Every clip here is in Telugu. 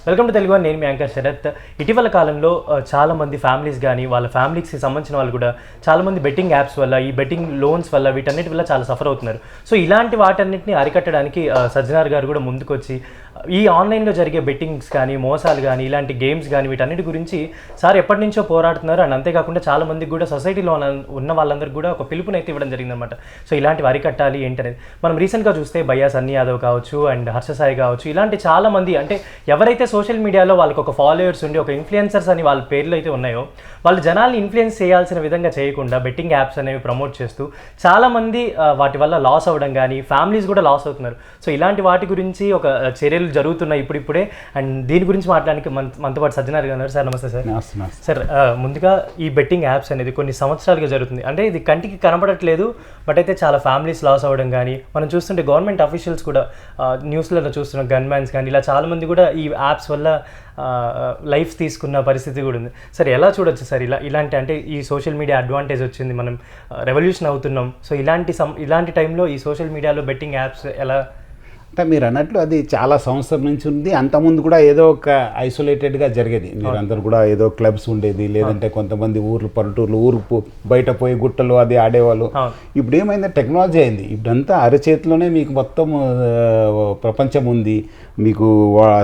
Welcome to Telugu. నేను మీ యాంకర్ శరత్. ఇటీవల కాలంలో చాలామంది ఫ్యామిలీస్ కానీ వాళ్ళ ఫ్యామిలీస్కి సంబంధించిన వాళ్ళు కూడా చాలామంది బెట్టింగ్ యాప్స్ వల్ల, ఈ బెట్టింగ్ లోన్స్ వల్ల, వీటన్నిటి వల్ల చాలా సఫర్ అవుతున్నారు. సో ఇలాంటి వాటన్నిటిని అరికట్టడానికి సజ్జనార్ గారు కూడా ముందుకొచ్చి ఈ ఆన్లైన్లో జరిగే బెట్టింగ్స్ కానీ, మోసాలు కానీ, ఇలాంటి గేమ్స్ కానీ వీటన్నిటి గురించి సార్ ఎప్పటి నుంచో పోరాడుతున్నారు. అండ్ అంతేకాకుండా చాలామందికి కూడా సొసైటీలో ఉన్న వాళ్ళందరికీ కూడా ఒక పిలుపునైతే ఇవ్వడం జరిగిందనమాట. సో ఇలాంటివి అరికట్టాలి ఏంటనేది మనం రీసెంట్గా చూస్తే భయ్యా సన్నీ యాదవ్ కావచ్చు అండ్ హర్ష సాయి కావచ్చు, ఇలాంటి చాలామంది అంటే ఎవరైతే సోషల్ మీడియాలో వాళ్ళకి ఒక ఫాలోవర్స్ ఉండి ఒక ఇన్ఫ్లుయెన్సర్స్ అని వాళ్ళ పేర్లు అయితే ఉన్నాయో వాళ్ళు జనాల్ని ఇన్ఫ్లుయెన్స్ చేయాల్సిన విధంగా చేయకుండా బెట్టింగ్ యాప్స్ అనేవి ప్రమోట్ చేస్తూ చాలామంది వాటి వల్ల లాస్ అవ్వడం కానీ, ఫ్యామిలీస్ కూడా లాస్ అవుతున్నారు. సో ఇలాంటి వాటి గురించి ఒక చర్యలు జరుగుతున్నాయి ఇప్పుడిప్పుడే. అండ్ దీని గురించి మాట్లాడడానికి మనతో పాటు సజ్జనార్ గారు ఉన్నారు. సార్ నమస్తే సార్. సార్ ముందుగా ఈ బెట్టింగ్ యాప్స్ అనేది కొన్ని సంవత్సరాలుగా జరుగుతుంది. అంటే ఇది కంటికి కనపడట్లేదు, బట్ అయితే చాలా ఫ్యామిలీస్ లాస్ అవ్వడం కానీ మనం చూస్తుంటే గవర్నమెంట్ అఫీషియల్స్ కూడా న్యూస్లలో చూస్తున్నాం, గన్ మ్యాన్స్ కానీ ఇలా చాలామంది కూడా ఈ యాప్స్ వల్ల లైఫ్ తీసుకున్న పరిస్థితి కూడా ఉంది. సార్ ఎలా చూడొచ్చు సార్ ఇలాంటి అంటే ఈ సోషల్ మీడియా అడ్వాంటేజ్ వచ్చింది, మనం రెవల్యూషన్ అవుతున్నాం. సో ఇలాంటి టైంలో ఈ సోషల్ మీడియాలో బెట్టింగ్ యాప్స్ ఎలా అంటే మీరు అన్నట్లు అది చాలా సంవత్సరం నుంచి ఉంది. అంతకుముందు కూడా ఏదో ఒక ఐసోలేటెడ్గా జరిగేది. మీరందరూ కూడా ఏదో క్లబ్స్ ఉండేది, లేదంటే కొంతమంది ఊర్లు పల్లెటూర్లు ఊరు బయట పోయి గుట్టలు అది ఆడేవాళ్ళు. ఇప్పుడు ఏమైంది, టెక్నాలజీ అయింది. ఇప్పుడంతా అరచేతిలోనే మీకు మొత్తం ప్రపంచం ఉంది. మీకు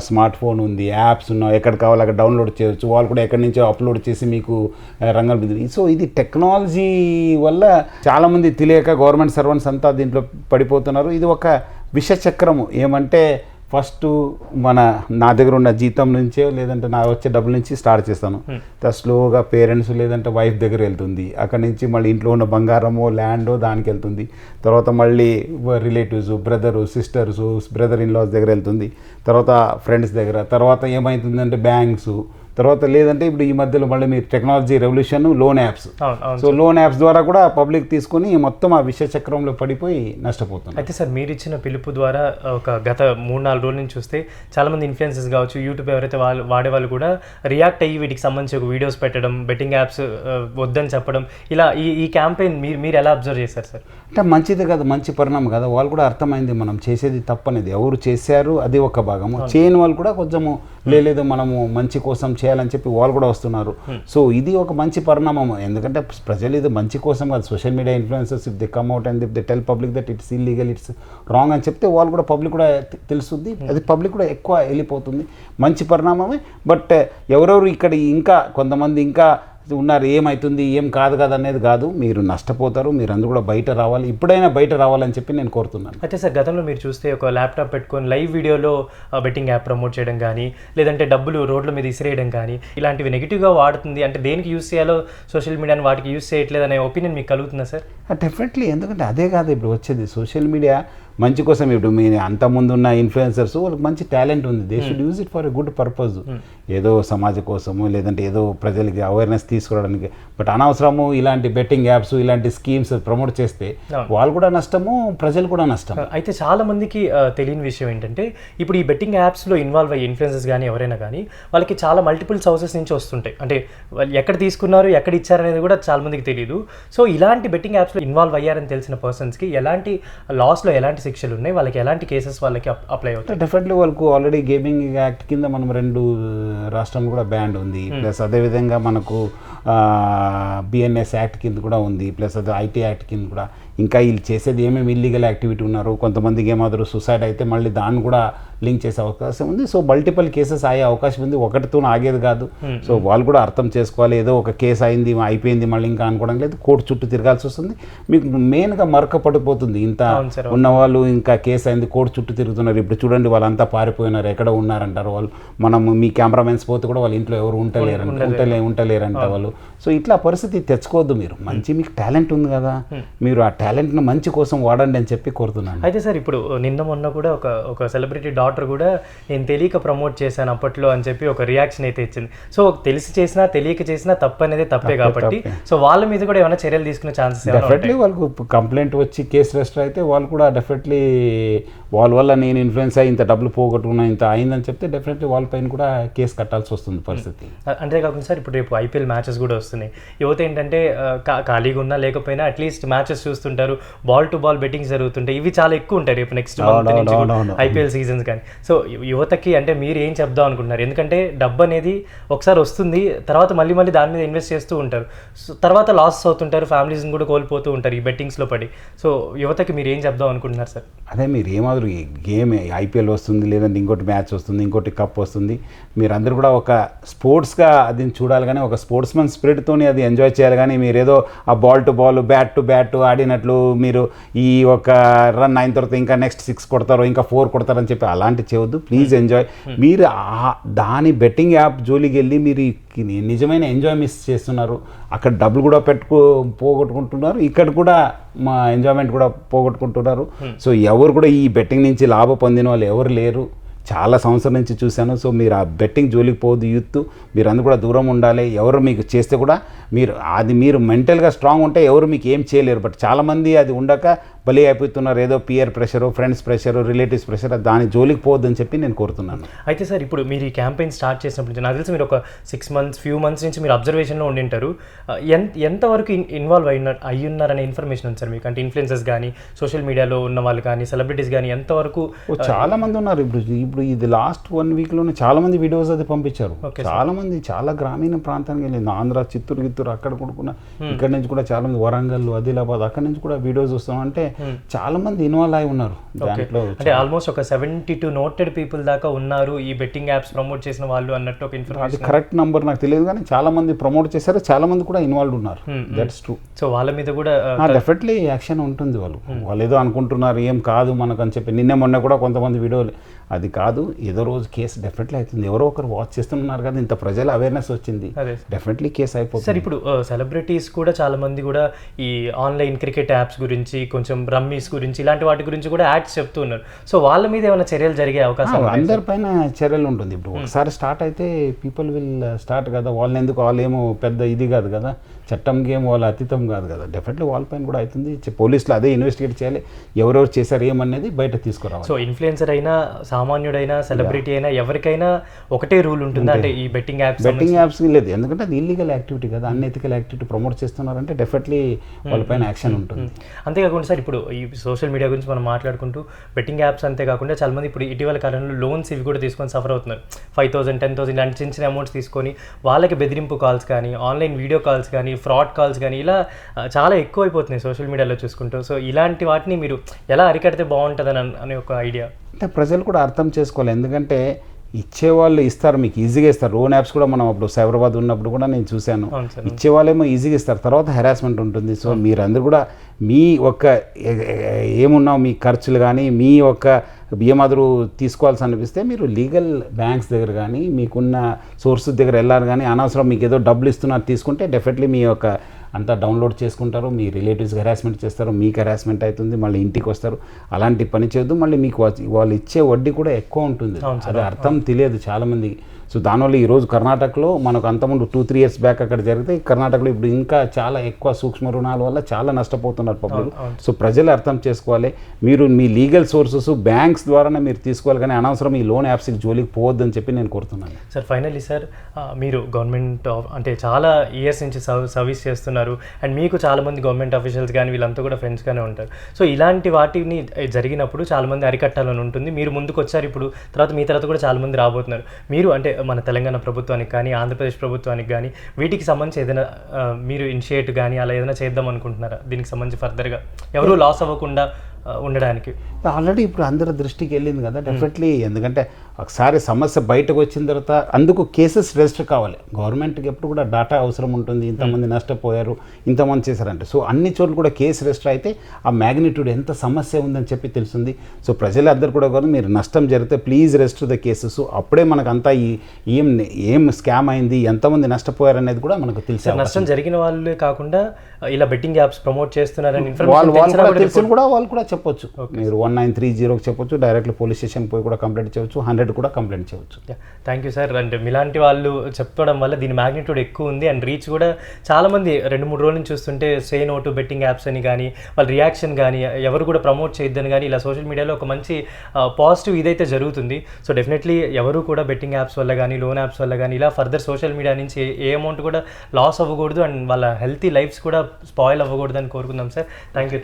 స్మార్ట్ ఫోన్ ఉంది, యాప్స్ ఉన్నాయి, ఎక్కడ కావాలో అక్కడ డౌన్లోడ్ చేయవచ్చు. వాళ్ళు కూడా ఎక్కడి నుంచో అప్లోడ్ చేసి మీకు రంగం బింది. సో ఇది టెక్నాలజీ వల్ల చాలామంది తెలియక గవర్నమెంట్ సర్వెంట్స్ అంతా దీంట్లో పడిపోతున్నారు. ఇది ఒక విషచక్రము. ఏమంటే ఫస్ట్ నా దగ్గర ఉన్న జీతం నుంచే లేదంటే నా వచ్చే డబ్బుల నుంచి స్టార్ట్ చేస్తాను. స్లోగా పేరెంట్స్ లేదంటే వైఫ్ దగ్గర వెళ్తుంది. అక్కడి నుంచి మళ్ళీ ఇంట్లో ఉన్న బంగారమో ల్యాండో దానికి వెళ్తుంది. తర్వాత మళ్ళీ relatives, brother, sisters, brother in laws దగ్గర వెళ్తుంది. తర్వాత ఫ్రెండ్స్ దగ్గర. తర్వాత ఏమవుతుందంటే బ్యాంక్స్. తర్వాత లేదంటే ఇప్పుడు ఈ మధ్యలో మళ్ళీ మీరు technology revolution, loan apps. So loan apps ద్వారా కూడా పబ్లిక్ తీసుకొని మొత్తం ఆ విషచక్రంలో పడిపోయి నష్టపోతుంది. అయితే సార్ మీరు ఇచ్చిన పిలుపు ద్వారా ఒక గత 3-4 రోజుల నుంచి చూస్తే చాలామంది ఇన్ఫ్లుయెన్సర్స్ కావచ్చు, యూట్యూబ్ ఎవరైతే వాడేవాళ్ళు కూడా రియాక్ట్ అయ్యి వీటికి సంబంధించి ఒక వీడియోస్ పెట్టడం, బెట్టింగ్ యాప్స్ వద్దని చెప్పడం, ఇలా ఈ క్యాంపెయిన్ మీరు ఎలా అబ్జర్వ్ చేశారు సార్? అంటే మంచిది కదా, మంచి పరిణామం కదా. వాళ్ళు కూడా అర్థమైంది మనం చేసేది తప్పనేది. ఎవరు చేశారు అది ఒక భాగము, చేయని వాళ్ళు కూడా కొంచెము లేదు మనము మంచి కోసం చేయాలని చెప్పి వాళ్ళు కూడా వస్తున్నారు. సో ఇది ఒక మంచి పరిణామం. ఎందుకంటే ప్రజలు ఇది మంచి కోసం కాదు. Social media influencers if they come out and if they tell public that it's illegal, it's wrong అని చెప్తే వాళ్ళు కూడా పబ్లిక్ కూడా తెలుస్తుంది. అది పబ్లిక్ కూడా ఎక్కువ వెళ్ళిపోతుంది. మంచి పరిణామమే. బట్ ఎవరెవరు ఇక్కడ ఇంకా కొంతమంది ఇంకా ఉన్నారు, ఏమవుతుంది ఏం కాదు కదా అనేది కాదు. మీరు నష్టపోతారు. మీరు అందరూ కూడా బయట రావాలి, ఇప్పుడైనా బయట రావాలని చెప్పి నేను కోరుతున్నాను. అయితే సార్ గతంలో మీరు చూస్తే ఒక ల్యాప్టాప్ పెట్టుకొని లైవ్ వీడియోలో బెట్టింగ్ యాప్ ప్రమోట్ చేయడం కానీ, లేదంటే డబ్బులు రోడ్ల మీద ఇసిరేయడం కానీ, ఇలాంటివి నెగిటివ్గా వాడుతుంది. అంటే దేనికి యూస్ చేయాలో సోషల్ మీడియాని వాటికి యూస్ చేయట్లేదు అనే ఒపీనియన్ మీకు కలుగుతుందా సార్? డెఫినెట్లీ. ఎందుకంటే అదే కాదు ఇప్పుడు వచ్చేది సోషల్ మీడియా మంచి కోసం. ఇప్పుడు మీ అంతకుముందు ఉన్న ఇన్ఫ్లుయెన్సర్స్ వాళ్ళకి మంచి టాలెంట్ ఉంది. They should use it for a good purpose. ఏదో సమాజ కోసము లేదంటే ఏదో ప్రజలకి అవేర్నెస్ తీసుకురావడానికి. బట్ అనవసరము ఇలాంటి బెట్టింగ్ యాప్స్, ఇలాంటి స్కీమ్స్ ప్రమోట్ చేస్తే వాళ్ళు కూడా నష్టము, ప్రజలు కూడా నష్టం. అయితే చాలా మందికి తెలియని విషయం ఏంటంటే ఇప్పుడు ఈ బెట్టింగ్ యాప్స్లో ఇన్వాల్వ్ అయ్యే ఇన్ఫ్లుయెన్సర్స్ కానీ ఎవరైనా కానీ వాళ్ళకి చాలా మల్టిపుల్ సోర్సెస్ నుంచి వస్తుంటాయి. అంటే వాళ్ళు ఎక్కడ తీసుకున్నారు, ఎక్కడ ఇచ్చారనేది కూడా చాలా మందికి తెలియదు. సో ఇలాంటి బెట్టింగ్ యాప్స్లో ఇన్వాల్వ్ అయ్యారని తెలిసిన పర్సన్స్కి ఎలాంటి లాస్లో ఎలాంటి శిక్షలు ఉన్నాయి, వాళ్ళకి ఎలాంటి కేసెస్ వాళ్ళకి అప్లై అవుతాయి? డెఫినెట్లీ వాళ్ళకు ఆల్రెడీ గేమింగ్ యాక్ట్ కింద మనం 2 రాష్ట్రంలో కూడా బ్యాన్ ఉంది. ప్లస్ అదేవిధంగా మనకు బిఎన్ఎస్ యాక్ట్ కింద కూడా ఉంది. ప్లస్ అది ఐటీ యాక్ట్ కింద కూడా. ఇంకా వీళ్ళు చేసేది ఏమేమి ఇల్లీగల్ యాక్టివిటీ ఉన్నారు, కొంతమందికి ఏమాత్రం సూసైడ్ అయితే మళ్ళీ దాన్ని కూడా లింక్ చేసే అవకాశం ఉంది. సో మల్టిపుల్ కేసెస్ అయ్యే అవకాశం ఉంది. ఒకటితో ఆగేది కాదు. సో వాళ్ళు కూడా అర్థం చేసుకోవాలి. ఏదో ఒక కేసు అయింది అయిపోయింది మళ్ళీ ఇంకా అనుకోవడం లేదు. కోర్టు చుట్టూ తిరగాల్సి వస్తుంది. మీకు మెయిన్గా మరక పడిపోతుంది. ఇంత ఉన్నవాళ్ళు ఇంకా కేసు అయింది కోర్టు చుట్టూ తిరుగుతున్నారు. ఇప్పుడు చూడండి వాళ్ళంతా పారిపోయినారు, ఎక్కడ ఉన్నారంటారు వాళ్ళు. మనం మీ కెమెరామెన్స్ పోతే కూడా వాళ్ళ ఇంట్లో ఎవరు ఉంటలేరంట వాళ్ళు. సో ఇట్లా పరిస్థితి తెచ్చుకోవద్దు. మీరు మంచి మీకు టాలెంట్ ఉంది కదా, మీరు ఆ టాలెంట్ను మంచి కోసం వాడండి అని చెప్పి కోరుతున్నాను. అయితే సార్ ఇప్పుడు నిన్న మొన్న కూడా ఒక సెలబ్రిటీ డాటర్ కూడా నేను తెలియక ప్రమోట్ చేశాను అప్పట్లో అని చెప్పి ఒక రియాక్షన్ అయితే ఇచ్చింది. సో తెలిసి చేసినా తెలియక చేసినా తప్పు అనేది తప్పే కాబట్టి సో వాళ్ళ మీద కూడా ఏమైనా చర్యలు తీసుకునే ఛాన్సెస్? డెఫినెట్లీ వాళ్ళకు కంప్లైంట్ వచ్చి కేసు రిజిస్టర్ అయితే వాళ్ళు కూడా డెఫినెట్లీ వాళ్ళ వల్ల నేను ఇన్ఫ్లుయెన్స్ అయ్యి ఇంత డబ్బులు పోగొట్టుకున్నా ఇంత అయిందని చెప్తే డెఫినెట్లీ వాళ్ళపైన కూడా కేసు కట్టాల్సి వస్తుంది పరిస్థితి. అంతేకాకుండా సార్ ఇప్పుడు రేపు ఐపీఎల్ మ్యాచెస్ కూడా వస్తున్నాయి. యువత ఏంటంటే ఖాళీగా ఉన్నా లేకపోయినా అట్లీస్ట్ మ్యాచెస్ చూస్తుంటారు. చేస్తుంటారు, బాల్ టు బాల్ బెట్టింగ్స్ జరుగుతుంటాయి, ఇవి చాలా ఎక్కువ ఉంటాయి రేపు నెక్స్ట్ మంత్ నుంచి ఐపీఎల్ సీజన్స్ కానీ. సో యువతకి అంటే మీరు ఏం చెప్దాం అనుకుంటున్నారు? ఎందుకంటే డబ్బు అనేది ఒకసారి వస్తుంది, తర్వాత మళ్ళీ మళ్ళీ దాని మీద ఇన్వెస్ట్ చేస్తూ ఉంటారు, సో తర్వాత లాసెస్ అవుతుంటారు, ఫ్యామిలీస్ని కూడా కోల్పోతూ ఉంటారు ఈ బెట్టింగ్స్లో పడి. సో యువతకి మీరు ఏం చెప్దాం అనుకుంటున్నారు సార్? అదే మీరు ఏమాదిరి గేమ్ ఐపీఎల్ వస్తుంది, లేదంటే ఇంకోటి మ్యాచ్ వస్తుంది, ఇంకోటి కప్ వస్తుంది, మీరందరూ కూడా ఒక స్పోర్ట్స్గా అది చూడాలి, కానీ ఒక స్పోర్ట్స్మెన్ స్పిరిట్తోని అది ఎంజాయ్ చేయాలి. కానీ మీరు ఏదో ఆ ball to ball bat to bat ఆడినట్లు మీరు ఈ ఒక రన్ అయిన తర్వాత ఇంకా నెక్స్ట్ 6 కొడతారు, ఇంకా 4 కొడతారని చెప్పి అలాంటి చేయవద్దు. Please enjoy. మీరు దాని బెట్టింగ్ యాప్ జోలికి వెళ్ళి మీరు నిజమైన ఎంజాయ్ మిస్ చేస్తున్నారు. అక్కడ డబ్బులు కూడా పోగొట్టుకుంటున్నారు, ఇక్కడ కూడా మా ఎంజాయ్మెంట్ కూడా పోగొట్టుకుంటున్నారు. సో ఎవరు కూడా ఈ బెట్టింగ్ నుంచి లాభం పొందిన వాళ్ళు ఎవరు లేరు. చాలా సంవత్సరం నుంచి చూశాను. సో మీరు ఆ బెట్టింగ్ జోలికి పోవద్దు. యూత్ మీరు అందరూ కూడా దూరం ఉండాలి. ఎవరు మీకు చేస్తే కూడా మీరు మెంటల్గా స్ట్రాంగ్ ఉంటే ఎవరు మీకు ఏం చేయలేరు. బట్ చాలామంది అది ఉండక బలి అయిపోతున్నారు. ఏదో peer pressure, friends pressure, relatives pressure, దాని జోలికి పోవద్దని చెప్పి నేను కోరుతున్నాను. అయితే సార్ ఇప్పుడు మీరు ఈ క్యాంపెయిన్ స్టార్ట్ చేసినప్పుడు నుంచి నాకు తెలిసి మీరు ఒక 6 months ఫ్యూ మంత్స్ నుంచి మీరు అబ్జర్వేషన్లో ఉండింటారు. ఎంతవరకు ఇన్వాల్వ్ అయ్యున్నారనే ఇన్ఫర్మేషన్ ఉంది సార్ మీకు? అంటే ఇన్ఫ్లుయెన్సర్స్ కానీ, సోషల్ మీడియాలో ఉన్న వాళ్ళు కానీ, సెలబ్రిటీస్ కానీ ఎంతవరకు? చాలా మంది ఉన్నారు. ఇప్పుడు ఇది లాస్ట్ 1 weekలోనే చాలా మంది వీడియోస్ అది పంపించారు. చాలా మంది చాలా గ్రామీణ ప్రాంతానికి వెళ్ళింది. ఆంధ్ర, చిత్తూరు అక్కడ కూడా, ఇక్కడ నుంచి కూడా చాలా మంది, వరంగల్, ఆదిలాబాద్ అక్కడ నుంచి కూడా వీడియోస్ వస్తాం. అంటే చాలా మంది ఇన్వాల్వ్ అయి ఉన్నారు దాంట్లో. అంటే ఆల్మోస్ట్ ఒక 72 noted people దాకా ఉన్నారు ఈ బెట్టింగ్ యాప్స్ ప్రమోట్ చేసిన వాళ్ళు అన్నట్టు ఒక ఇన్ఫర్మేషన్. అది కరెక్ట్ నంబర్ నాకు తెలియదు, కానీ చాలా మంది ప్రమోట్ చేశారు, చాలా మంది కూడా ఇన్వాల్వ్ ఉన్నారు. That's true. సో వాళ్ళ మీద కూడా డెఫినెట్లీ యాక్షన్ ఉంటుంది. వాళ్ళు ఏదో అనుకుంటున్నారు ఏం కాదు మనకు అని చెప్పి. మొన్న కూడా కొంతమంది వీడియోలు అది కాదు, ఏదో రోజు కేసు డెఫినెట్లీ అవుతుంది. ఎవరో ఒకరు వాచ్ చేస్తున్నారు కదా, ఇంత ప్రజల అవేర్నెస్ వచ్చింది, డెఫినెట్లీ కేసు అయిపోతుంది. సార్ ఇప్పుడు సెలబ్రిటీస్ కూడా చాలా మంది కూడా ఈ ఆన్లైన్ క్రికెట్ యాప్స్ గురించి, కొంచెం రమ్మీస్ గురించి, ఇలాంటి వాటి గురించి కూడా యాడ్స్ చెప్తూ ఉన్నారు. సో వాళ్ళ మీద ఏమైనా చర్యలు జరిగే అవకాశం? అందరిపైన చర్యలు ఉంటుంది. ఇప్పుడు ఒకసారి స్టార్ట్ అయితే పీపుల్ విల్ స్టార్ట్ కదా. వాళ్ళని ఎందుకు, వాళ్ళేమో పెద్ద ఇది కాదు కదా, చట్టం గేమ్ వాళ్ళ అతీతం కాదు కదా. డెఫినెట్లీ వాళ్ళపైన కూడా అవుతుంది. పోలీసులు అదే ఇన్వెస్టిగేట్ చేయాలి, ఎవరెవరు చేశారు ఏమనేది బయట తీసుకురావాలి. సో ఇన్ఫ్లుయెన్సర్ అయినా, సామాన్యుడైనా, సెలబ్రిటీ అయినా, ఎవరికైనా ఒకటే రూల్ ఉంటుంది అంటే ఈ బెట్టింగ్ యాప్స్ లేదు. ఎందుకంటే అది ఇల్లీగల్ యాక్టివిటీ కదా, అన్ఎథికల్ యాక్టివిటీ ప్రమోట్ చేస్తున్నారంటే డెఫినెట్లీ వాళ్ళపైన యాక్షన్ ఉంటుంది. అంతేకాకుండా సార్ ఇప్పుడు ఈ సోషల్ మీడియా గురించి మనం మాట్లాడుకుంటూ బెట్టింగ్ యాప్స్ అంతేకాకుండా చాలా మంది ఇప్పుడు ఇటీవల కాలంలో లోన్స్ ఇవి కూడా తీసుకొని సఫర్ అవుతున్నారు. 5,000, 10,000 ఇలాంటి చిన్న చిన్న అమౌంట్స్ తీసుకొని వాళ్ళకి బెదిరింపు కాల్స్ కానీ, ఆన్లైన్ వీడియో కాల్స్ కానీ, ఫ్రాడ్ కాల్స్ కానీ ఇలా చాలా ఎక్కువ అయిపోతున్నాయి సోషల్ మీడియాలో చూసుకుంటూ. సో ఇలాంటి వాటిని మీరు ఎలా అరికడితే బాగుంటుందని అనే ఒక ఐడియా. అంటే ప్రజలు కూడా అర్థం చేసుకోవాలి. ఎందుకంటే ఇచ్చేవాళ్ళు ఇస్తారు, మీకు ఈజీగా ఇస్తారు. లోన్ యాప్స్ కూడా మనం అప్పుడు సైబరాబాద్ ఉన్నప్పుడు కూడా నేను చూశాను. ఇచ్చేవాళ్ళేమో ఈజీగా ఇస్తారు, తర్వాత హెరాస్మెంట్ ఉంటుంది. సో మీరందరూ కూడా మీ ఒక్క ఏమున్నా మీ ఖర్చులు కానీ, మీ ఒక్క ఏమాదిరి తీసుకోవాల్సి అనిపిస్తే మీరు లీగల్ బ్యాంక్స్ దగ్గర కానీ, మీకున్న సోర్సెస్ దగ్గర వెళ్ళాలి. కానీ అనవసరం మీకు ఏదో డబ్బులు ఇస్తున్నారు తీసుకుంటే డెఫినెట్లీ మీ యొక్క అంతా డౌన్లోడ్ చేసుకుంటారు, మీ రిలేటివ్స్కి హెరాస్మెంట్ చేస్తారు, మీకు హెరాస్మెంట్ అవుతుంది, మళ్ళీ ఇంటికి వస్తారు. అలాంటి పని చేయొద్దు. మళ్ళీ మీకు వాళ్ళు ఇచ్చే వడ్డీ కూడా ఎక్కువ ఉంటుంది. అది అర్థం తెలియదు చాలామందికి. సో దానివల్ల ఈరోజు కర్ణాటకలో మనకు అంతకుముందు 2-3 years బ్యాక్ అక్కడ జరిగితే, కర్ణాటకలో ఇప్పుడు ఇంకా చాలా ఎక్కువ సూక్ష్మ రుణాల వల్ల చాలా నష్టపోతున్నారు పబ్లిక్. సో ప్రజలు అర్థం చేసుకోవాలి. మీరు మీ లీగల్ సోర్సెస్ బ్యాంక్స్ ద్వారానే మీరు తీసుకోవాలి, కానీ అనవసరం ఈ లోన్ యాప్స్కి జోలికి పోవద్దని చెప్పి నేను కోరుతున్నాను. సార్ ఫైనల్లీ సార్, మీరు గవర్నమెంట్ అంటే చాలా ఇయర్స్ నుంచి సర్వీస్ చేస్తున్నారు, అండ్ మీకు చాలామంది గవర్నమెంట్ అఫీషియల్స్ కానీ వీళ్ళంతా కూడా ఫ్రెండ్స్గానే ఉంటారు. సో ఇలాంటి వాటిని జరిగినప్పుడు చాలామంది అరికట్టాలని ఉంటుంది. మీరు ముందుకు వచ్చారు, ఇప్పుడు తర్వాత మీ తర్వాత కూడా చాలామంది రాబోతున్నారు. మీరు అంటే మన తెలంగాణ ప్రభుత్వానికి కానీ, ఆంధ్రప్రదేశ్ ప్రభుత్వానికి కానీ వీటికి సంబంధించి ఏదైనా మీరు ఇనిషియేట్ కానీ అలా ఏదైనా చేద్దాం అనుకుంటున్నారా? దీనికి సంబంధించి ఫర్దర్గా ఎవరు లాస్ అవ్వకుండా ఉండడానికి. ఆల్రెడీ ఇప్పుడు అందరి దృష్టికి వెళ్ళింది కదా డెఫినెట్లీ. ఎందుకంటే ఒకసారి సమస్య బయటకు వచ్చిన తర్వాత అందుకు కేసెస్ రిజిస్టర్ కావాలి. గవర్నమెంట్కి ఎప్పుడు కూడా డాటా అవసరం ఉంటుంది, ఇంతమంది నష్టపోయారు, ఇంతమంది చేశారంటే. సో అన్ని చోట్ల కూడా కేసు రిజిస్టర్ అయితే ఆ మ్యాగ్నిట్యూడ్ ఎంత సమస్య ఉందని చెప్పి తెలుస్తుంది. సో ప్రజలందరూ కూడా మీరు నష్టం జరిగితే ప్లీజ్ రిజిస్టర్ ద కేసెస్. అప్పుడే మనకు అంతా ఏం స్కామ్ అయింది, ఎంతమంది నష్టపోయారు అనేది కూడా మనకు తెలిసి, నష్టం జరిగిన వాళ్ళే కాకుండా ఇలా బెట్టింగ్ యాప్స్ ప్రమోట్ చేస్తున్నారని వాళ్ళు కూడా చెప్పొచ్చు. మీరు 1930కి చెప్పొచ్చు, డైరెక్ట్లీ పోలీస్ స్టేషన్ పోయి కూడా కంప్లైంట్ చేయవచ్చు, 100 కూడా కంప్లైంట్ చేయవచ్చు. Thank you sir. అంటే మీలాంటి వాళ్ళు చెప్పడం వల్ల దీని మ్యాగ్నిట్యూడ్ ఎక్కువ ఉంది అండ్ రీచ్ కూడా చాలామంది 2-3 రోజుల నుంచి చూస్తుంటే say no to betting apps అని కానీ వాళ్ళ రియాక్షన్ కానీ ఎవరు కూడా ప్రమోట్ చేయొద్దని కానీ ఇలా సోషల్ మీడియాలో ఒక మంచి పాజిటివ్ ఇదైతే జరుగుతుంది. సో డెఫినెట్లీ ఎవరు కూడా బెట్టింగ్ యాప్స్ వల్ల కానీ లోన్ యాప్స్ వల్ల కానీ ఇలా ఫర్దర్ సోషల్ మీడియా నుంచి ఏ అమౌంట్ కూడా లాస్ అవ్వకూడదు అండ్ వాళ్ళ హెల్తీ లైఫ్స్ కూడా స్పాయిల్ అవ్వకూడదు అని కోరుకుందాం సార్. Thank you.